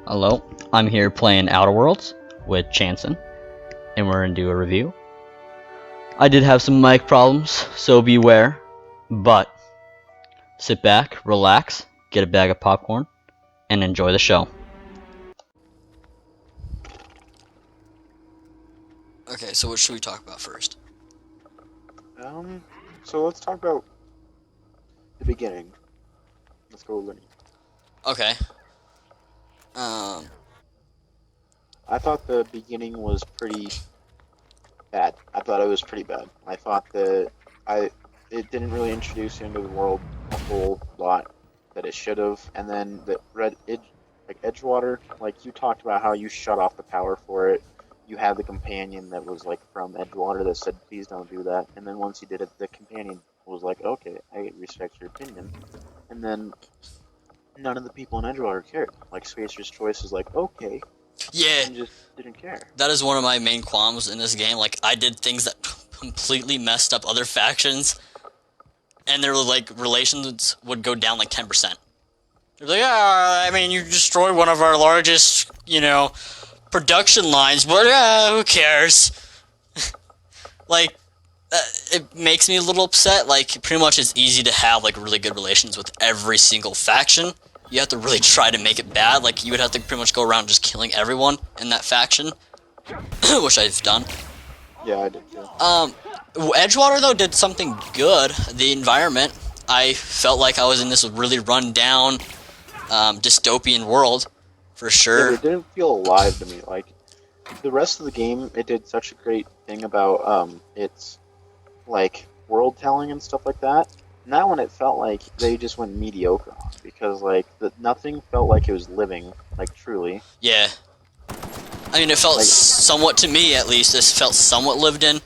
Hello, I'm here playing Outer Worlds with Chanson, and we're going to do a review. I did have some mic problems, so beware, but sit back, relax, get a bag of popcorn, and enjoy the show. Okay, so what should we talk about first? So let's talk about the beginning. Let's go linear. Okay. Um, I thought the beginning was pretty bad. I thought it was pretty bad. I thought that it didn't really introduce you into the world a whole lot that it should have. And then the Edgewater, like you talked about how you shut off the power for it. You had the companion that was like from Edgewater that said, "Please don't do that." And then once you did it, the companion was like, "Okay, I respect your opinion." And then none of the people in Edgewater cared. Like Spacer's Choice is like, okay, yeah, and just didn't care. that is one of my main qualms in this game. Like, I did things that completely messed up other factions, and their, like, relations would go down, like, 10%. They're like, I mean, you destroyed one of our largest, production lines, but, who cares? Like, it makes me a little upset. Like, pretty much it's easy to have, like, really good relations with every single faction. You have to really try to make it bad. Like, you would have to pretty much go around just killing everyone in that faction, which I've done. Yeah, I did too. Edgewater, though, did something good. The environment, I felt like I was in this really run-down, dystopian world, for Yeah, sure. it didn't feel alive to me. Like the rest of the game, it did such a great thing about its like world telling and stuff like that. And that one, it felt like they just went mediocre on because like nothing felt like it was living, like truly. Yeah. I mean, it felt Like somewhat, to me at least, this felt somewhat lived in,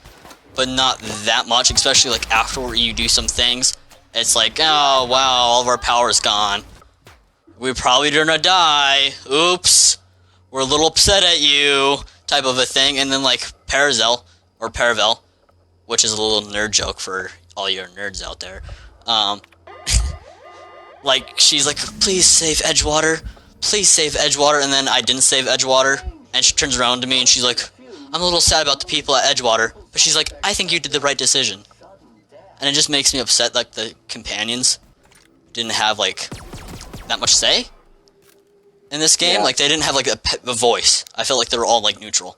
but not that much, especially like after you do some things. It's like, oh wow, all of our power is gone. We're probably gonna die. Oops. We're a little upset at you, type of a thing. And then like Paravel, which is a little nerd joke for all your nerds out there. Like, she's like, please save Edgewater. Please save Edgewater. And then I didn't save Edgewater. And she turns around to me and she's like, I'm a little sad about the people at Edgewater. But she's like, I think you did the right decision. And it just makes me upset, like, the companions didn't have, like, that much say in this game. Yeah. Like, they didn't have, like, a voice. I felt like they were all, like, neutral.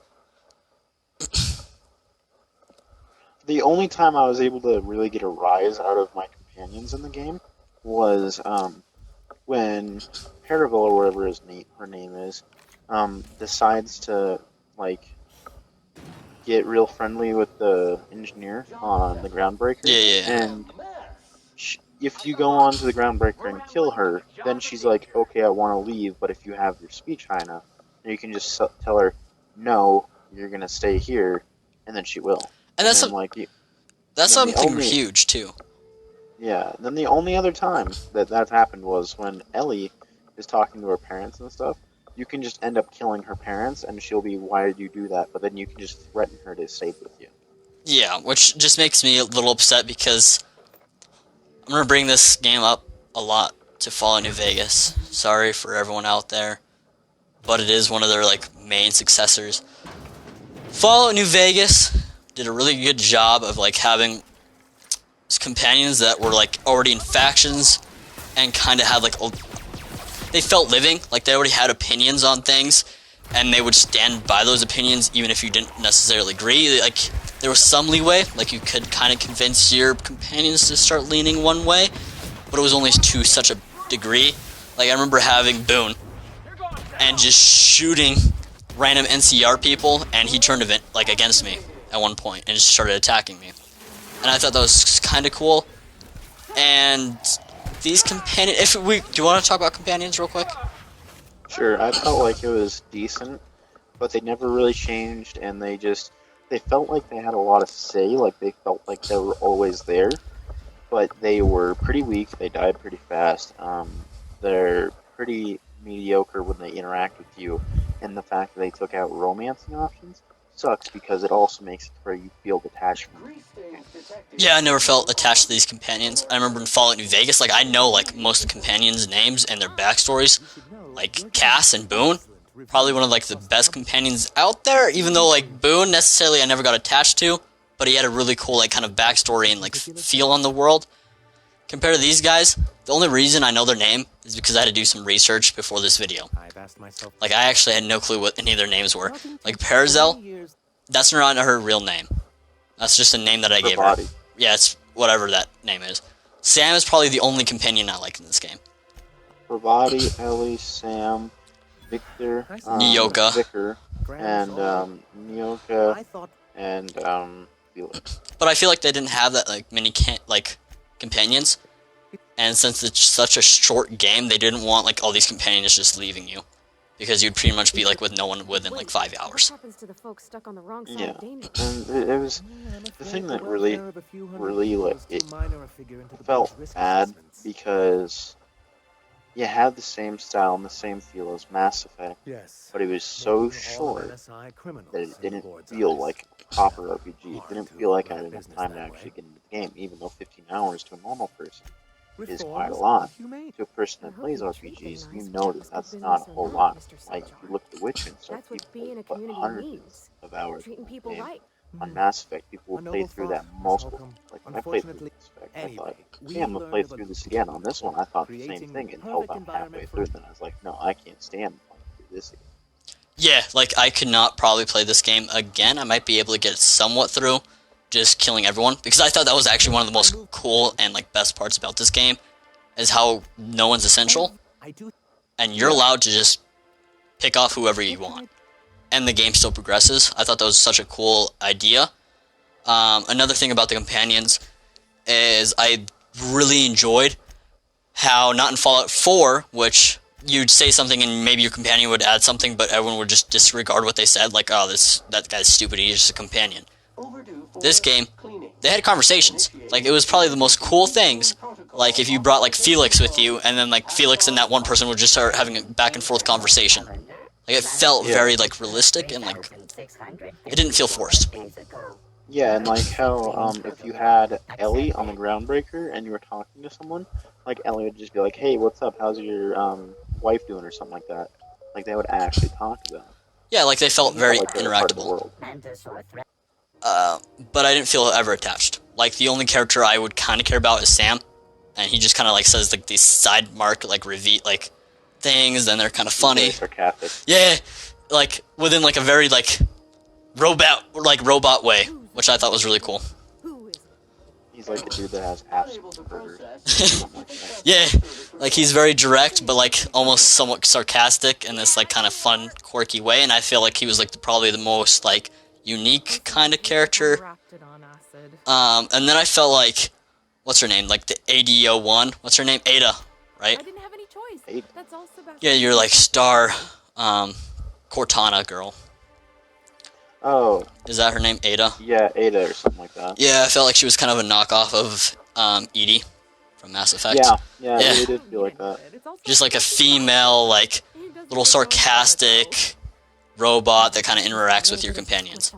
the only time I was able to really get a rise out of my companions in the game was when Paravel or whatever her name is decides to like get real friendly with the engineer on the groundbreaker. Yeah. And if you go on to the groundbreaker and kill her, then she's like, okay, I want to leave, but if you have your speech high enough, then you can just tell her, no, you're going to stay here, and then she will. And that's, then, like, that's then something huge, too. Yeah, then the only other time that happened was when Ellie is talking to her parents and stuff. You can just end up killing her parents, and she'll be, why did you do that? But then you can just threaten her to stay with you. Yeah, which just makes me a little upset because I'm going to bring this game up a lot to Fallout New Vegas. Sorry for everyone out there, but it is one of their, like, main successors. Fallout New Vegas did a really good job of, like, having companions that were, like, already in factions and kind of had, like, they felt living. Like, they already had opinions on things, and they would stand by those opinions even if you didn't necessarily agree. Like, there was some leeway. Like, you could kind of convince your companions to start leaning one way, but it was only to such a degree. Like, I remember having Boone and just shooting random NCR people, and he turned against me at one point and just started attacking me. And I thought that was kind of cool. And these companions, do you want to talk about companions real quick? Sure, I felt like it was decent, but they never really changed, and they felt like they had a lot of say, like they felt like they were always there, but they were pretty weak, they died pretty fast, they're pretty mediocre when they interact with you, and the fact that they took out romancing options sucks because it also makes it where you feel detached from them. Yeah, I never felt attached to these companions. I remember in Fallout New Vegas, like, I know, like, most of the companions' names and their backstories, like Cass and Boone. probably one of like the best companions out there, even though like Boone necessarily I never got attached to, but he had a really cool like kind of backstory and like feel on the world. Compared to these guys, the only reason I know their name is because I had to do some research before this video. Like I actually had no clue what any of their names were. Like Parazel, that's not her real name. That's just a name that I gave her. Yeah, it's whatever that name is. Sam is probably the only companion I like in this game. Pravati, Ellie, Sam, Victor, Nyoka. Vicar, and Nyoka, and Felix. But I feel like they didn't have that like many companions, and since it's such a short game, they didn't want like all these companions just leaving you, because you'd pretty much be like with no one within like 5 hours. Yeah, and it was the thing that really like it felt bad because you had the same style and the same feel as Mass Effect, but it was so short that it didn't feel like a proper RPG. It didn't feel like I had enough time to actually get into the game, even though 15 hours to a normal person is quite a lot. To a person that plays RPGs, you know that that's not a whole lot. Like, if you look at The Witcher and stuff, people put hundreds of hours in the game. On Mass Effect, people will play through that multiple. Like, when I played through Mass Effect, I thought, yeah, I'm gonna play through this again. On this one, I thought the same thing and held out halfway through, then I was like, no, I can't stand playing through this again. Yeah, like I could not probably play this game again. I might be able to get it somewhat through, just killing everyone, because I thought that was actually one of the most cool and like best parts about this game, is how no one's essential, and you're allowed to just pick off whoever you want, and the game still progresses. I thought that was such a cool idea. Another thing about the companions is I really enjoyed how, not in Fallout 4, which you'd say something and maybe your companion would add something, but everyone would just disregard what they said, like, oh, that guy's stupid, he's just a companion. This game, they had conversations. Like, it was probably the most cool things. Like, if you brought, like, Felix with you, and then, like, Felix and that one person would just start having a back-and-forth conversation. Like, it felt very, like, realistic, and, like, it didn't feel forced. Yeah, and, like, how, if you had Ellie on the Groundbreaker, and you were talking to someone, like, Ellie would just be like, hey, what's up, how's your, wife doing, or something like that. Like, they would actually talk to them. Yeah, like, they felt very like interactable. But I didn't feel ever attached. Like, the only character I would kind of care about is Sam, and he just kind of like says like these side mark like like things, and they're kind of funny. Very sarcastic. Yeah, like within like a very like robot way, which I thought was really cool. He's like a dude that has Asperger's. Yeah, like he's very direct, but like almost somewhat sarcastic in this like kind of fun, quirky way, and I feel like he was like probably the most like unique kind of character. And then I felt like, what's her name? Like the ADO1. What's her name? Ada, right? I didn't have any choice. Ada. That's all Sebastian. Yeah, you're like Star, Cortana girl. Oh. Is that her name? Ada? Yeah, Ada or something like that. Yeah, I felt like she was kind of a knockoff of Edie from Mass Effect. Yeah, Yeah. it really did feel like that. Just like a female, like little sarcastic robot that kind of interacts with your companions.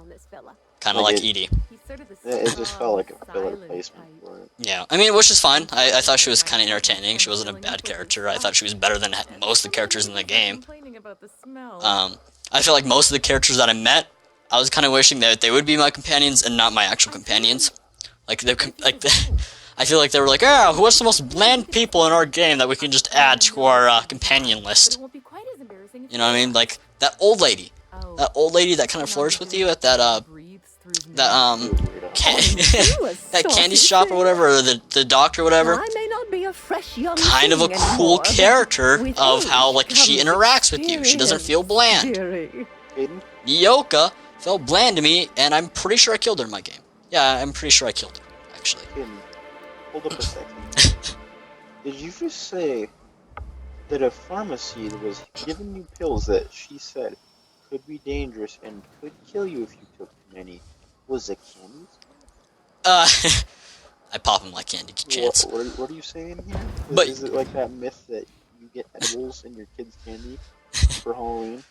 Kind of like Edie. It just felt like a filler placement for it. Yeah, I mean, which is fine. I thought she was kind of entertaining. She wasn't a bad character. I thought she was better than most of the characters in the game. I feel like most of the characters that I met, I was kind of wishing that they would be my companions and not my actual companions. Like I feel like they were like, oh, what's the most bland people in our game that we can just add to our companion list? You know what I mean? Like that old lady that kind of flirts with you at that candy shop or whatever, or the doctor or whatever. Kind of a cool character of how like she interacts with you. She doesn't feel bland. Nyoka felt bland to me, and I'm pretty sure I killed her in my game. Yeah, I'm pretty sure I killed her, actually. Hold up a second. Did you just say that a pharmacy was giving you pills that she said could be dangerous and could kill you if you took too many? Was it candies? I pop them like candy chance. What are you saying here? But is it like that myth that you get edibles in your kid's candy for Halloween?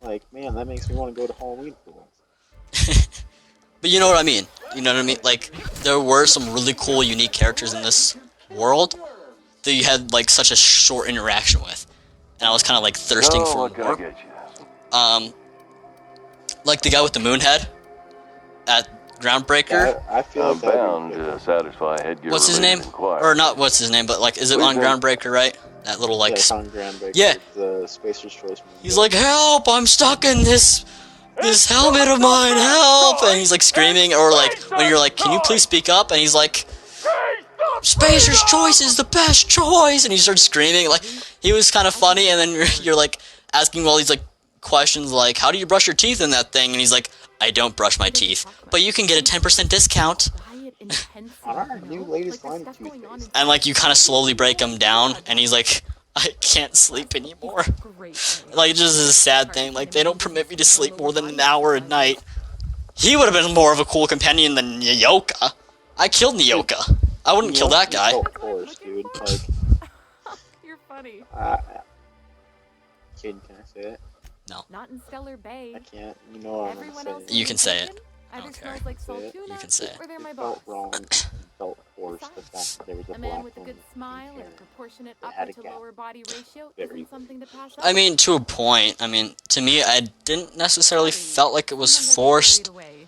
Like, man, that makes me want to go to Halloween for once. But you know what I mean. You know what I mean? Like, there were some really cool, unique characters in this world that you had, like, such a short interaction with. And I was kind of, like, thirsting for more. like the guy with the moon head at Groundbreaker. I feel I'm like that bound would be to satisfy headgear What's his name? related inquiries. Or not what's his name, but like, is it on Groundbreaker, right? That little like, yeah, on Groundbreaker, yeah. the Spacer's Choice movie. He's like, help! I'm stuck in this helmet of mine, help! And he's like screaming, or like when you're like, can you please speak up? And he's like, Spacer's Choice is the best choice! And he starts screaming. Like, he was kind of funny, and then you're like asking all these like questions like, how do you brush your teeth in that thing? And he's like, I don't brush my teeth, but you can get a 10% discount. On our new latest line of toothpaste. And like you kind of slowly break him down, and he's like, I can't sleep anymore. Like, it just is a sad thing. Like, they don't permit me to sleep more than an hour a night. He would have been more of a cool companion than Nyoka. I killed Nyoka. I wouldn't kill that guy. Of course, dude. Like, You're funny. kid, can I say it? No. Not in Stellar Bay. I can't. You know what I'm Everyone gonna else say. You can say it. Either don't smells care. like salt Say it. tuna, You can say it. or they're my It boss. felt wrong. It felt forced. The fact that there was a A man black with a woman good smile in and a here. proportionate They had upper a to gap. lower body ratio Very isn't something to pass up. I mean, to a point. I mean, to me, I didn't necessarily felt like it was Sometimes I get forced. carried away.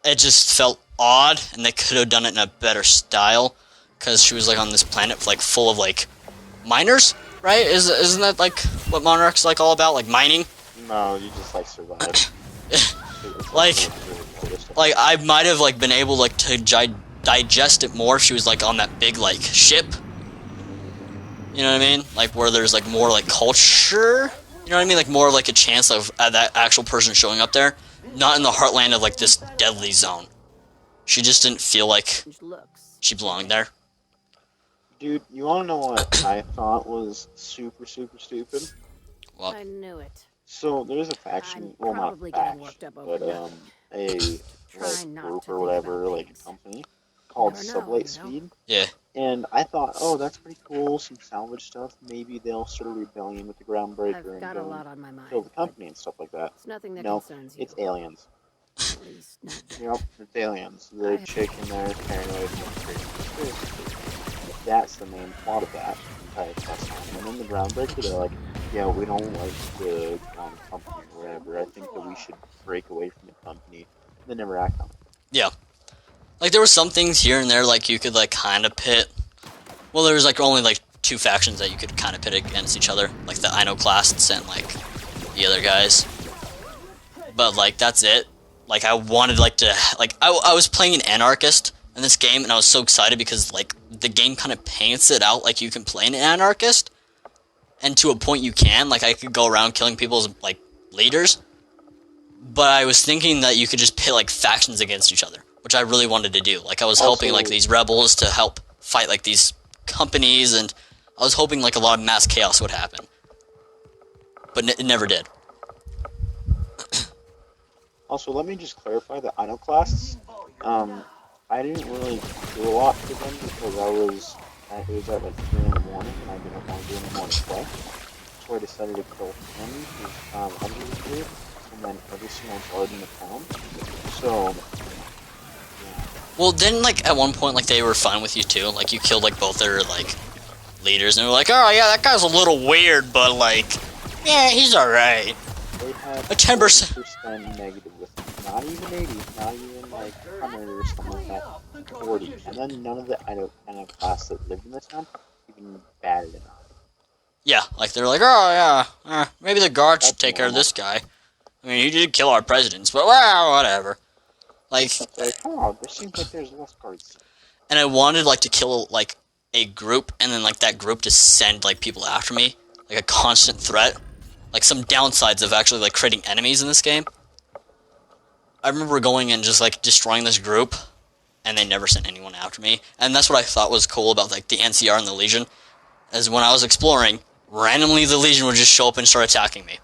It just felt odd, and they could have done it in a better style, because she was like on this planet like full of like miners, right? Isn't that like what Monarch's like all about, like mining? No, you just like survived. Like I might have like been able like to digest it more if she was like on that big like ship. You know what I mean? Like where there's like more like culture. You know what I mean? Like more of like a chance of that actual person showing up there, not in the heartland of like this deadly zone. She just didn't feel like she belonged there. Dude, you wanna know what I thought was super, super stupid? Well, I knew it. So there's a faction, I'm well, not a probably getting faction, worked up over but nothing. a Try like not group to or think whatever, about like a things. company called Never know, Sublight you know? Speed. yeah. And I thought, oh, that's pretty cool, some salvage stuff. Maybe they'll start a rebellion with the Groundbreaker I've and got a go lot and on my mind. kill the company and stuff like that. It's nothing that No, concerns you. it's aliens. At least not yet. Yep, it's aliens. The chick in there is paranoid and crazy conspiracy. That's the main plot of that entire quest line. And then the Groundbreaker, they're like, yeah, we don't like the company or whatever. I think that we should break away from the company. They never act on it. Yeah. Like there were some things here and there like you could like kind of pit. Well, there was like only like two factions that you could kind of pit against each other, like the Iconoclasts and like the other guys. But like that's it. Like I wanted like to like I was playing an anarchist in this game, and I was so excited because like the game kind of paints it out like you can play an anarchist, and to a point you can. Like I could go around killing people's like leaders. But I was thinking that you could just pit like factions against each other, which I really wanted to do. Like I was helping like these rebels to help fight like these companies, and I was hoping like a lot of mass chaos would happen. But it never did. Also, let me just clarify the Iconoclasts. I didn't really do a lot for them because it was at like 3 in the morning and I didn't want to do any morning play. So I decided to kill him, under the group, and then every single guard in the town. So, yeah. Well, then like at one point like they were fine with you too. Like you killed like both their like leaders, and they were like, oh yeah, that guy's a little weird, but like, yeah, he's alright. They had A 10%. 40% negative with me. Not even 80, not even like 100 or something like that. 40. And then none of the Iconoclasts that lived in the town even batted enough. Yeah, like they're like, oh yeah, maybe the guards should That's take care of normal. this guy. I mean, he did kill our presidents, but well, whatever. Like, So, oh, there seems like there's less cards. and I wanted like to kill like a group, and then like that group to send like people after me, like a constant threat. Like some downsides of actually like creating enemies in this game. I remember going and just like destroying this group, and they never sent anyone after me. And that's what I thought was cool about like the NCR and the Legion, is when I was exploring, randomly the Legion would just show up and start attacking me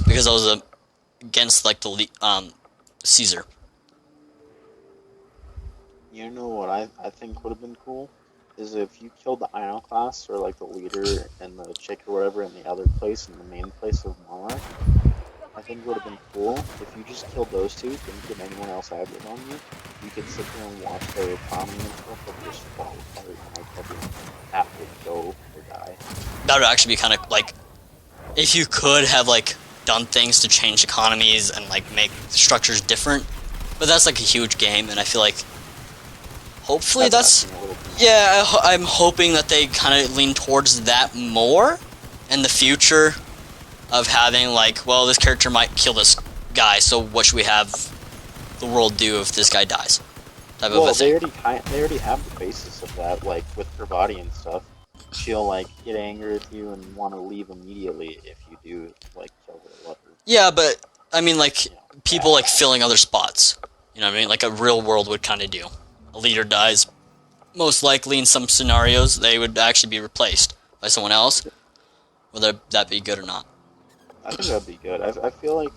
because I was against like the Caesar. You know what I think would have been cool? Is if you killed the Iconoclast or like the leader and the chick or whatever in the other place, in the main place of Monarch. I think it would have been cool if you just killed those two, didn't get anyone else added on you. You could sit there and watch their economy and stuff like just fall apart and like everyone have to go or die. That would actually be kind of like, if you could have like done things to change economies and like make structures different. But that's like a huge game, and I feel like hopefully that's asking a little bit. yeah. I'm hoping that they kind of lean towards that more in the future of having like, well, this character might kill this guy, so what should we have the world do if this guy dies? Type of a Well, thing. they already have the basis of that, like with Pravati and stuff. She'll like get angry with you and want to leave immediately if you do like kill her lover. Yeah, but I mean, like, You know. people like filling other spots. You know what I mean? Like a real world would kind of do. A leader dies. Most likely, in some scenarios, they would actually be replaced by someone else, whether that be good or not. I think that'd be good. I feel like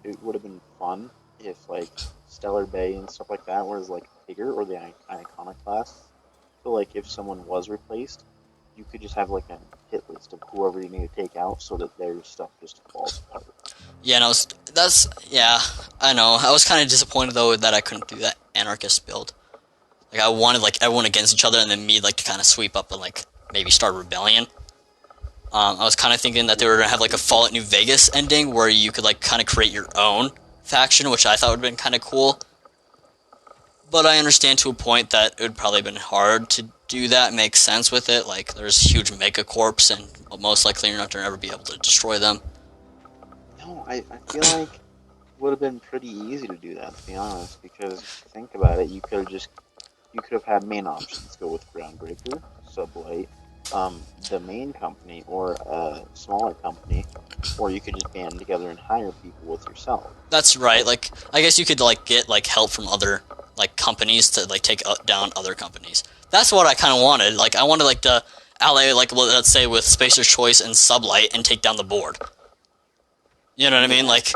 it would have been fun if like Stellar Bay and stuff like that was like bigger, or the iconic class. I feel like if someone was replaced, you could just have like a hit list of whoever you need to take out, so that their stuff just falls apart. Yeah, no, yeah, I know. I was kind of disappointed though that I couldn't do that anarchist build. Like I wanted like everyone against each other, and then me like to kind of sweep up and like maybe start a rebellion. I was kind of thinking that they were gonna have like a Fallout New Vegas ending where you could like kind of create your own faction, which I thought would have been kind of cool. But I understand to a point that it would probably have been hard to do that, make sense with it. Like there's huge megacorps, and most likely you're not gonna ever be able to destroy them. No, I feel like it would have been pretty easy to do that, to be honest, because if you think about it, you could have had main options go with Groundbreaker, Sublight, the main company, or a smaller company, or you could just band together and hire people with yourself. That's right. Like I guess you could like get like help from other like companies to like take down other companies. That's what I kind of wanted. Like I wanted like to ally like let's say with Spacer's Choice and Sublight and take down the board. You know what I mean? Like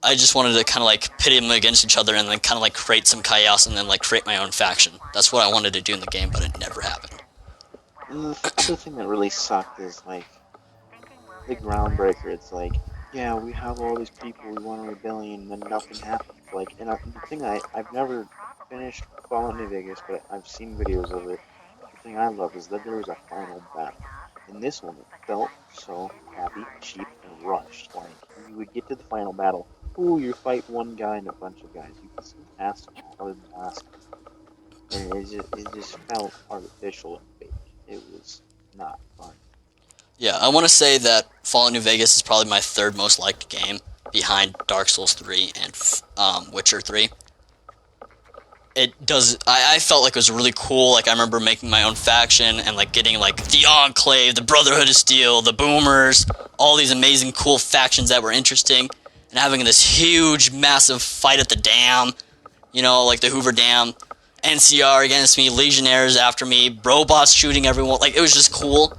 I just wanted to kind of like pit them against each other and then kind of like create some chaos and then like create my own faction. That's what I wanted to do in the game, but it never happened. And the other thing that really sucked is like the Groundbreaker. It's like, yeah, we have all these people, we want a rebellion, and then nothing happens. Like, and the thing I've never finished Fallout New Vegas, but I've seen videos of it. The thing I love is that there was a final battle. In this one, it felt so happy, cheap, and rushed. Like, you would get to the final battle, ooh, you fight one guy and a bunch of guys. You can see past them all, other than last time. And it just felt artificial and fake. It was not fun. Yeah, I want to say that Fallout New Vegas is probably my third most liked game behind Dark Souls 3 and Witcher 3. It does. I felt like it was really cool. Like I remember making my own faction and like getting like the Enclave, the Brotherhood of Steel, the Boomers, all these amazing cool factions that were interesting, and having this huge, massive fight at the dam. You know, like the Hoover Dam, NCR against me, Legionnaires after me, robots shooting everyone. Like it was just cool.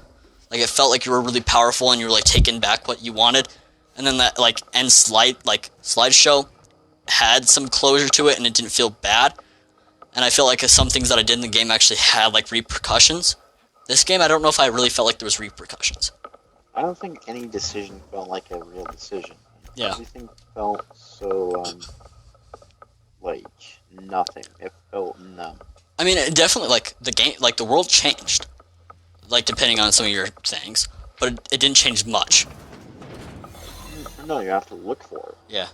Like it felt like you were really powerful and you were like taking back what you wanted. And then that like end slideshow had some closure to it and it didn't feel bad. And I feel like some things that I did in the game actually had like repercussions. This game, I don't know if I really felt like there was repercussions. I don't think any decision felt like a real decision. Yeah. Everything felt so, like, nothing. It felt numb. I mean, it definitely, like, the game, like, the world changed. Like, depending on some of your things. But it didn't change much. No, you have to look for it. Yeah.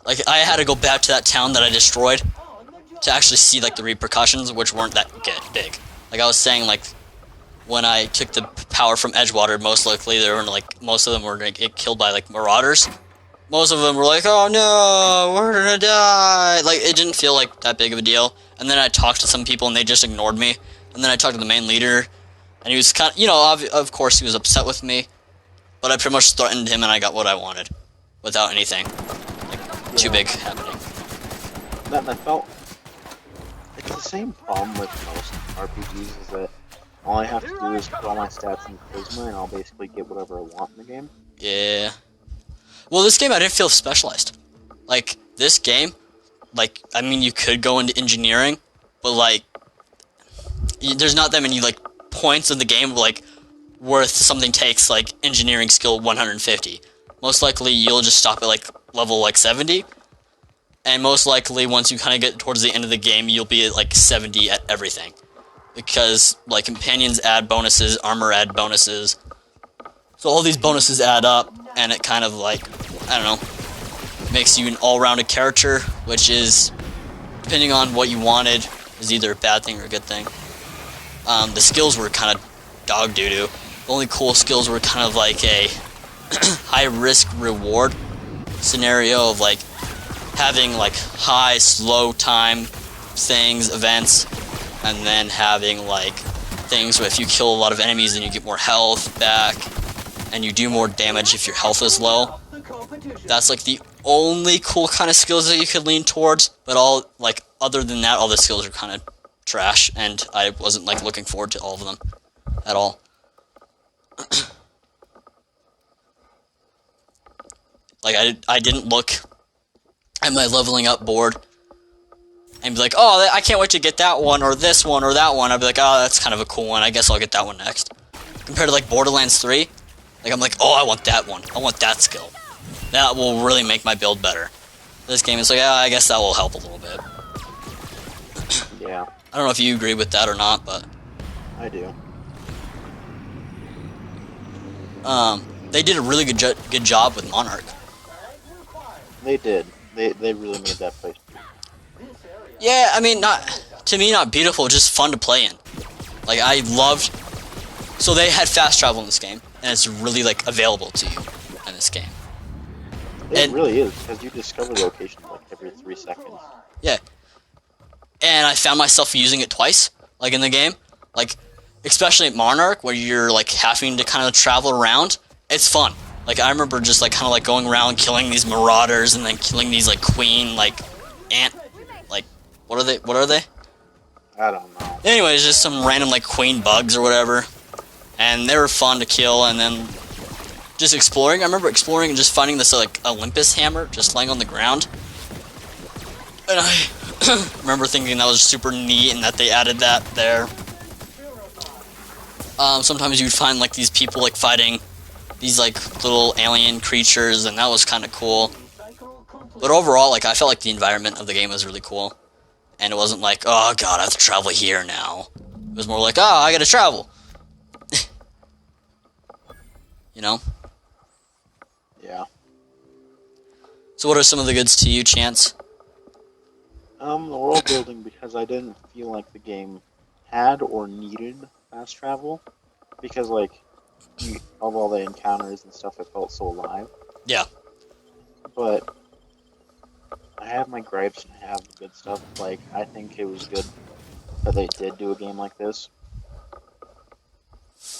Like, I had to go back to that town that I destroyed to actually see, like, the repercussions, which weren't that big. Like, I was saying, like, when I took the power from Edgewater, most likely, most of them were gonna get killed by, like, marauders. Most of them were like, oh no, we're gonna die. Like, it didn't feel like that big of a deal. And then I talked to some people and they just ignored me. And then I talked to the main leader, and he was kind of, you know, of course he was upset with me. But I pretty much threatened him and I got what I wanted. Without anything, like, too big happening. That felt... It's the same problem with most RPGs, is that all I have to do is put all my stats in Charisma and I'll basically get whatever I want in the game. Yeah. Well, this game I didn't feel specialized. Like, this game, like, I mean, you could go into engineering, but, like, there's not that many, like, points in the game, like, worth something takes, like, engineering skill 150. Most likely, you'll just stop at, like, level, like, 70. And most likely, once you kind of get towards the end of the game, you'll be at, like, 70 at everything. Because, like, companions add bonuses, armor add bonuses, So all these bonuses add up, and it kind of like, I don't know, makes you an all-rounded character, which is, depending on what you wanted, is either a bad thing or a good thing. The skills were kind of dog doo-doo. The only cool skills were kind of like a high-risk reward scenario of like having like high, slow time things, events, and then having like things where if you kill a lot of enemies then you get more health back, and you do more damage if your health is low. That's like the only cool kind of skills that you could lean towards, but all like other than that, all the skills are kind of trash, and I wasn't like looking forward to all of them at all. Like I didn't look at my leveling up board and be like, oh, I can't wait to get that one or this one or that one. I'd be like, oh, that's kind of a cool one. I guess I'll get that one next. Compared to like Borderlands 3, like I'm like, oh, I want that one. I want that skill. That will really make my build better. This game is like, I guess that will help a little bit. Yeah, I don't know if you agree with that or not, but I do. they did a really good job with Monarch. They did. They really made that place. Yeah, I mean, not beautiful, just fun to play in. Like, I loved... So they had fast travel in this game, and it's really, like, available to you in this game. It really is, because you discover locations, like, every 3 seconds. Yeah. And I found myself using it twice, like, in the game. Like, especially at Monarch, where you're, like, having to kind of travel around. It's fun. Like, I remember just, like, kind of, like, going around killing these marauders and then killing these, like, queen, like, ant... Like, what are they? I don't know. Anyways, just some random, like, queen bugs or whatever. And they were fun to kill, and then just exploring. I remember exploring and just finding this, like, Olympus hammer just laying on the ground. And I remember thinking that was super neat and that they added that there. Sometimes you'd find, like, these people, like, fighting these, like, little alien creatures, and that was kind of cool. But overall, like, I felt like the environment of the game was really cool. And it wasn't like, oh, God, I have to travel here now. It was more like, oh, I gotta travel. You know? Yeah. So what are some of the goods to you, Chance? The world building, because I didn't feel like the game had or needed fast travel. Because, like, of all the encounters and stuff, it felt so alive. Yeah. But I have my gripes and I have the good stuff. Like, I think it was good that they did do a game like this.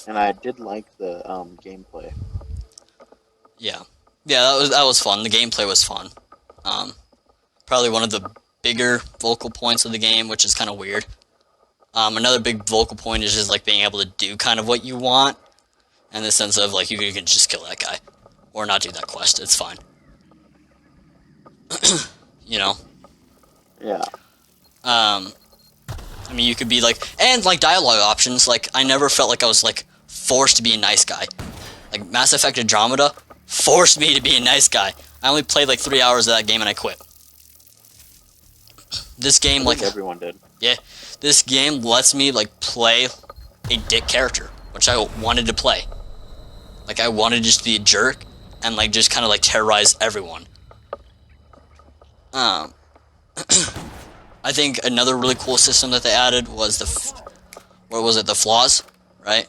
And I did like the gameplay. Yeah. Yeah, that was fun. The gameplay was fun. Probably one of the bigger vocal points of the game, which is kind of weird. Another big vocal point is just, like, being able to do kind of what you want. In the sense of, like, you can just kill that guy. Or not do that quest. It's fine. You know? Yeah. I mean, you could be, like... And, like, dialogue options. Like, I never felt like I was, like, forced to be a nice guy. Like, Mass Effect Andromeda forced me to be a nice guy. I only played, like, 3 hours of that game and I quit. This game, like... everyone did. Yeah. This game lets me, like, play a dick character. Which I wanted to play. Like, I wanted just to be a jerk. And, like, just kind of, like, terrorize everyone. I think another really cool system that they added was the flaws, right?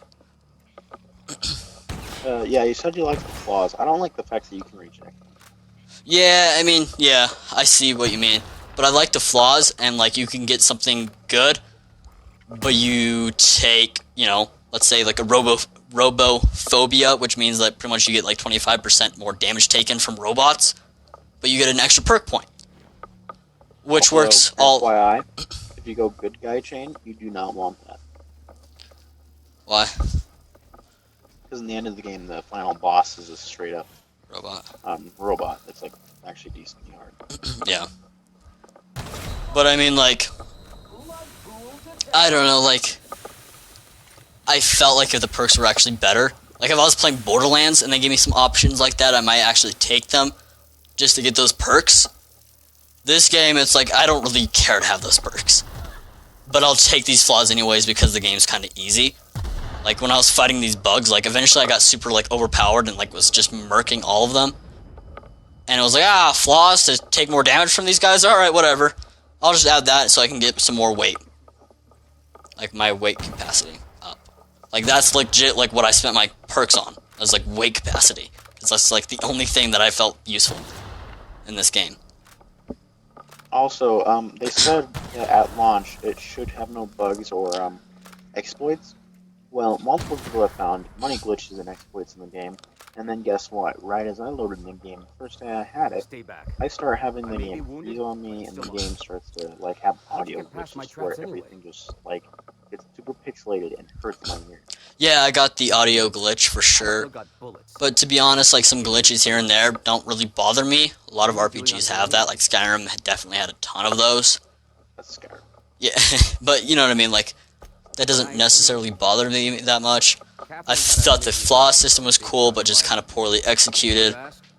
Yeah, you said you liked the flaws. I don't like the fact that you can reject. Yeah, I mean, yeah, I see what you mean. But I like the flaws, and, like, you can get something good, but you take, you know, let's say, like, a robophobia, which means that pretty much you get, like, 25% more damage taken from robots, but you get an extra perk point. Which works all... FYI, if you go good guy chain, you do not want that. Why? Because in the end of the game, the final boss is a straight up... robot. That's, like, actually decently hard. Yeah. But, I mean, like... I don't know, like... I felt like if the perks were actually better... Like, if I was playing Borderlands and they gave me some options like that, I might actually take them just to get those perks. This game, it's like, I don't really care to have those perks. But I'll take these flaws anyways because the game's kind of easy. Like when I was fighting these bugs, like eventually I got super like overpowered and like was just murking all of them. And it was like, flaws to take more damage from these guys? Alright, whatever. I'll just add that so I can get some more weight. Like my weight capacity up. Like that's legit like what I spent my perks on. Was like weight capacity. Because that's like the only thing that I felt useful in this game. Also, they said that at launch it should have no bugs or exploits. Well, multiple people have found money glitches and exploits in the game, and then guess what? Right as I loaded in the game, the first day I had it, I start having the game freeze on me, and the game starts to like have audio glitches where everything just like it's super pixelated and hurts my ears. Yeah, I got the audio glitch for sure. But to be honest, like some glitches here and there don't really bother me. A lot of RPGs have that, like Skyrim definitely had a ton of those. That's scary. Yeah, but you know what I mean, like, that doesn't necessarily bother me that much. I thought the flaw system was cool, but just kind of poorly executed.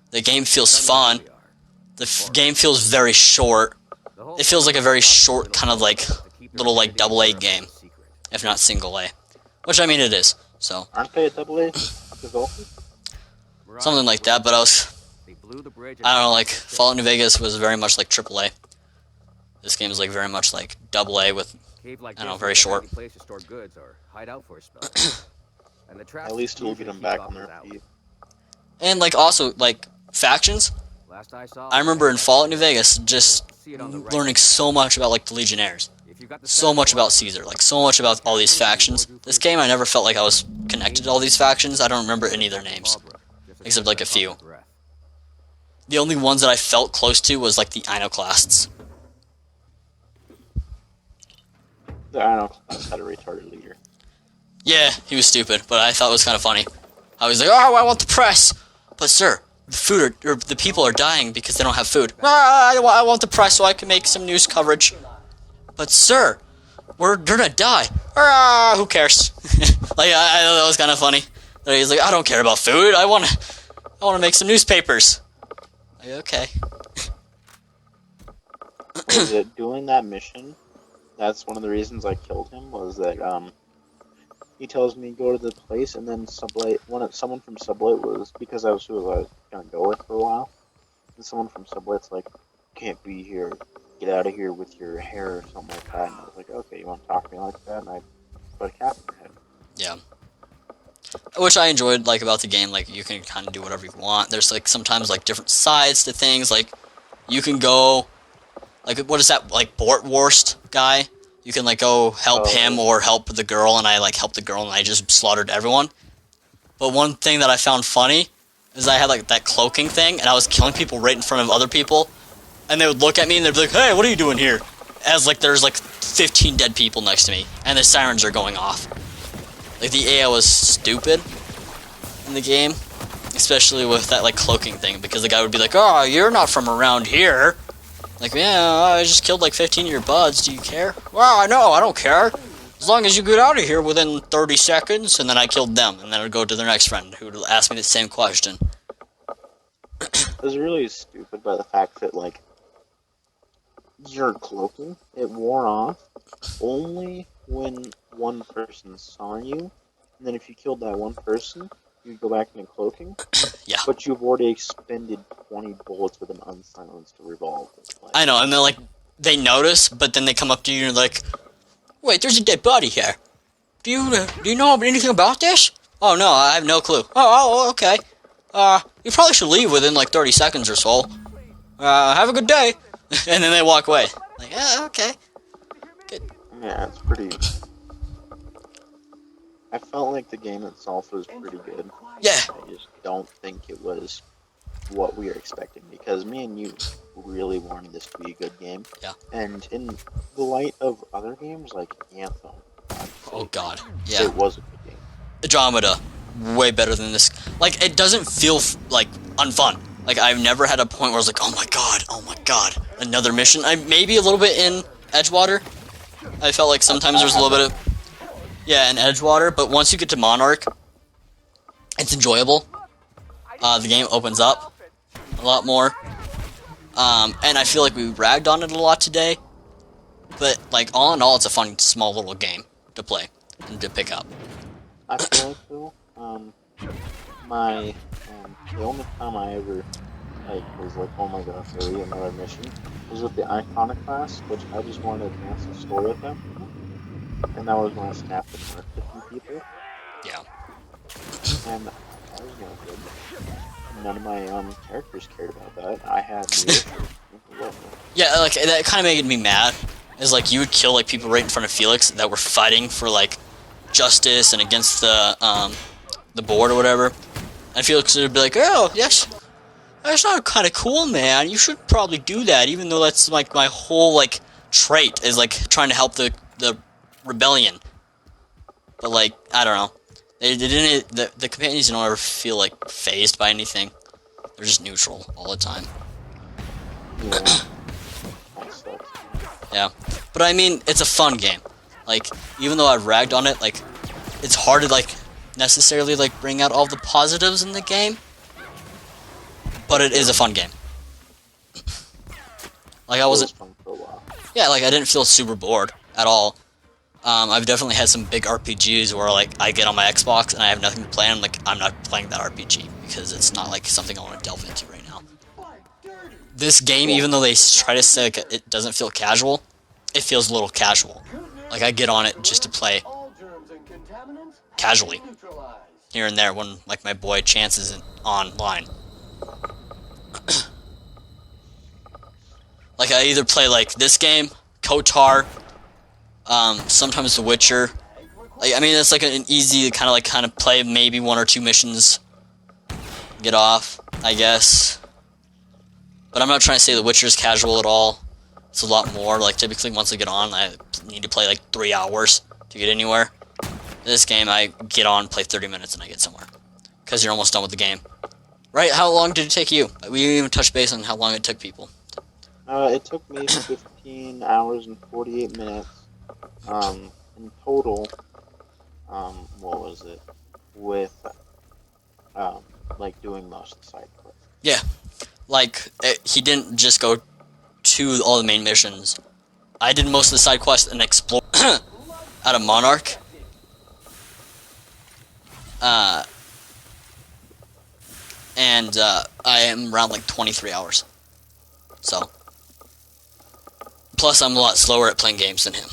The game feels fun. The game feels very short. It feels like a very short, kind of like, little like AA game, if not single A. Which, I mean, it is, so. Aren't they a AA developer? Something like that, but I don't know, like, Fallout New Vegas was very much like AAA. This game is like very much like AA with, I don't know, very short. At least it'll get them back on their feet. And like also like factions. I remember in Fallout New Vegas just learning so much about like the Legionnaires, so much about Caesar, like so much about all these factions. This game I never felt like I was connected to all these factions. I don't remember any of their names, except like a few. The only ones that I felt close to was like the Iconoclasts. The Iconoclast had a retarded leader. Yeah, he was stupid, but I thought it was kind of funny. I was like, oh, I want the press. But sir, the food or the people are dying because they don't have food. I want the press so I can make some news coverage. But sir, we're gonna die. Who cares? Like I thought that was kind of funny. He's like, I don't care about food. I want to make some newspapers. Like, okay. Was it doing that mission? That's one of the reasons I killed him. Was that he tells me go to the place, and then someone from Sublight was, because I was who I was gonna go with for a while, and someone from Sublight's like, can't be here, get out of here with your hair or something like that. And I was like, okay, you want to talk to me like that? And I put a cap in your head. Yeah. Which I enjoyed, like, about the game, like, you can kind of do whatever you want. There's, like, sometimes, like, different sides to things, like, you can go, like, what is that, like, Bortwurst guy? You can, like, go help him or help the girl, and I, like, helped the girl, and I just slaughtered everyone. But one thing that I found funny is I had, like, that cloaking thing, and I was killing people right in front of other people, and they would look at me, and they'd be like, hey, what are you doing here? As, like, there's, like, 15 dead people next to me, and the sirens are going off. Like, the AI was stupid in the game, especially with that, like, cloaking thing, because the guy would be like, oh, you're not from around here. Like, yeah, I just killed, like, 15 of your buds, do you care? Well, I know, I don't care. As long as you get out of here within 30 seconds, and then I killed them, and then I would go to their next friend, who would ask me the same question. It was really stupid by the fact that, like, your cloaking, it wore off only when one person saw you, and then if you killed that one person, you'd go back into cloaking. Yeah. But you've already expended 20 bullets with an unsilenced revolver. Like, I know, and they're like, they notice, but then they come up to you and they're like, wait, there's a dead body here. Do you know anything about this? Oh, no, I have no clue. Oh, okay. You probably should leave within, like, 30 seconds or so. Have a good day. And then they walk away. Like, yeah, okay. Good. yeah, it's pretty... I felt like the game itself was pretty good. Yeah. I just don't think it was what we were expecting, because me and you really wanted this to be a good game. Yeah. And in the light of other games like Anthem, Oh, God. Yeah. it was a good game. Andromeda, way better than this. Like, it doesn't feel, like, unfun. Like, I've never had a point where I was like, oh my god, another mission. Maybe a little bit in Edgewater. I felt like sometimes there's a little bit of... Yeah, in Edgewater, but once you get to Monarch, it's enjoyable. The game opens up a lot more. And I feel like we ragged on it a lot today. But, like, all in all, it's a fun, small little game to play and to pick up. I feel like though, my the only time I ever was like, oh my god, hurry, another mission, was with the Iconoclast, which I just wanted to advance the story at that point, and that was when I snapped the mark to a few people, Yeah. and that was no good. None of my characters cared about that. I had the issue. Yeah, like that kind of made me mad. Is like you would kill like people right in front of Felix that were fighting for like justice and against the board or whatever, and Felix would be like, "Oh, yes, that's not kind of cool, man. You should probably do that, even though that's like my whole like trait is like trying to help the rebellion." But like I don't know, they didn't. The companions don't ever feel like phased by anything. They're just neutral all the time. Yeah. That sucks. Yeah, but I mean, it's a fun game. Like, even though I've ragged on it, like, it's hard to like necessarily like bring out all the positives in the game. But it is a fun game. Like I It was wasn't, fun for a while. yeah, like I didn't feel super bored at all. I've definitely had some big RPGs where like I get on my Xbox and I have nothing to play. And I'm like, I'm not playing that RPG because it's not like something I want to delve into right now. This game, even though they try to say like, it doesn't feel casual, it feels a little casual. Like I get on it just to play casually here and there when like my boy Chance isn't online. Like I either play like this game, KOTOR, sometimes The Witcher. Like I mean, it's like an easy kind of play maybe one or two missions, get off, I guess. But I'm not trying to say The Witcher is casual at all. It's a lot more. Like typically, once I get on, I need to play like 3 hours to get anywhere. This game, I get on, play 30 minutes, and I get somewhere. Because you're almost done with the game. Right? How long did it take you? We didn't even touch base on how long it took people. It took me 15 hours and 48 minutes. In total, what was it? With, like doing most of the side quests. Yeah. Like, he didn't just go to all the main missions. I did most of the side quests and explore out of Monarch. And I am around like 23 hours. So. Plus, I'm a lot slower at playing games than him.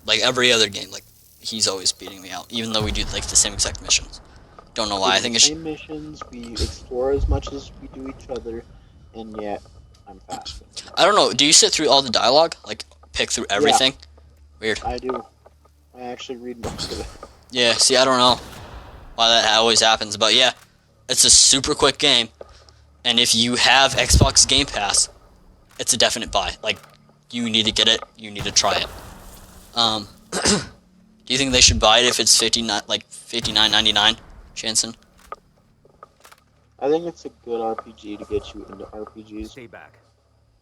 Like every other game, like he's always beating me out, even though we do like the same exact missions. Don't know why. I think it's same missions. We explore as much as we do each other, and yet I'm faster. I don't know. Do you sit through all the dialogue? Like pick through everything? Yeah. Weird. I do. I actually read most of it. Yeah. See, I don't know why that always happens, but yeah, it's a super quick game, and if you have Xbox Game Pass, it's a definite buy. Like you need to get it. You need to try it. Do you think they should buy it if it's $59.99, Jansen? I think it's a good RPG to get you into RPGs. Stay back.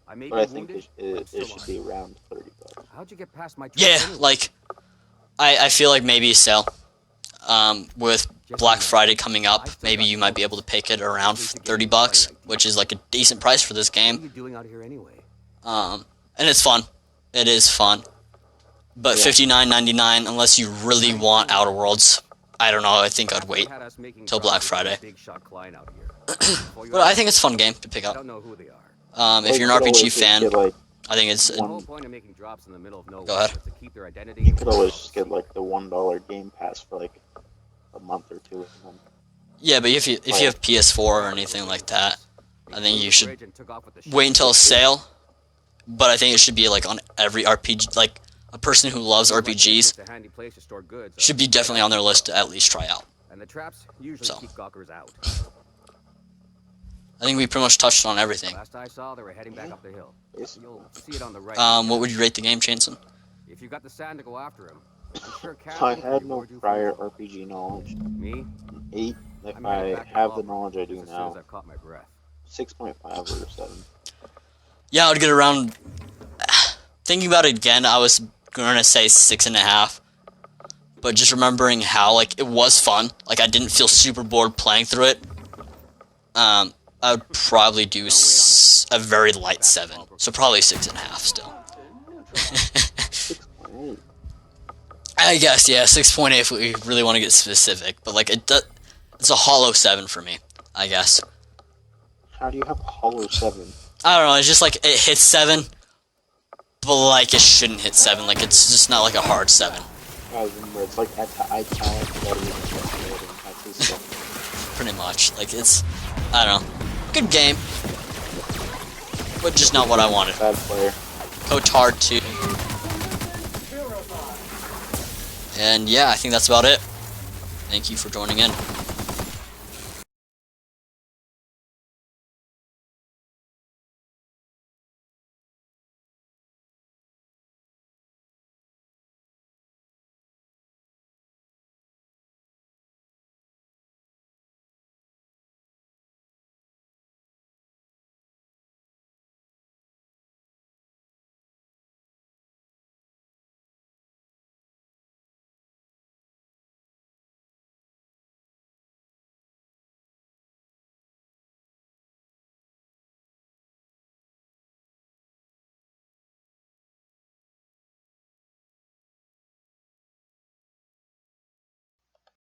But I think it should be around $30. How'd you get past my Yeah, like I feel like maybe a sale. With Black Friday coming up, maybe you might be able to pick it around $30, which is like a decent price for this game. What are you doing out here anyway? And it's fun. It is fun. But $59.99, unless you really want Outer Worlds, I don't know. I think I'd wait till Black Friday. But I think it's a fun game to pick up. If you're an RPG fan, I think it's. Go ahead. You could always just get like the $1 Game Pass for like a month or two. Yeah, but if you have PS4 or anything like that, I think you should wait until a sale. But I think it should be like on every RPG. Like a person who loves RPGs should be definitely on their list to at least try out. So. I think we pretty much touched on everything. Last I saw, they were heading back up the hill. You'll see it on the right. What would you rate the game, Chanson? If you got the sand to go after him, I'm sure I had no prior RPG knowledge. Me? 8. If I have the knowledge I do now, 6.5 or 7. Yeah, I would get around. Thinking about it again, I was gonna say 6.5. But just remembering how like it was fun, like I didn't feel super bored playing through it. I would probably do a very light 7, so probably 6.5 still. I guess, yeah, 6.8 if we really want to get specific, but like it's a hollow 7 for me, I guess. How do you have a hollow 7? I don't know, it's just like it hits 7, but like it shouldn't hit 7, like it's just not like a hard 7. Where it's like italic lettering. Pretty much, like it's, I don't know, good game, but just not what I wanted. Bad player. Cotard 2. And yeah, I think that's about it. Thank you for joining in.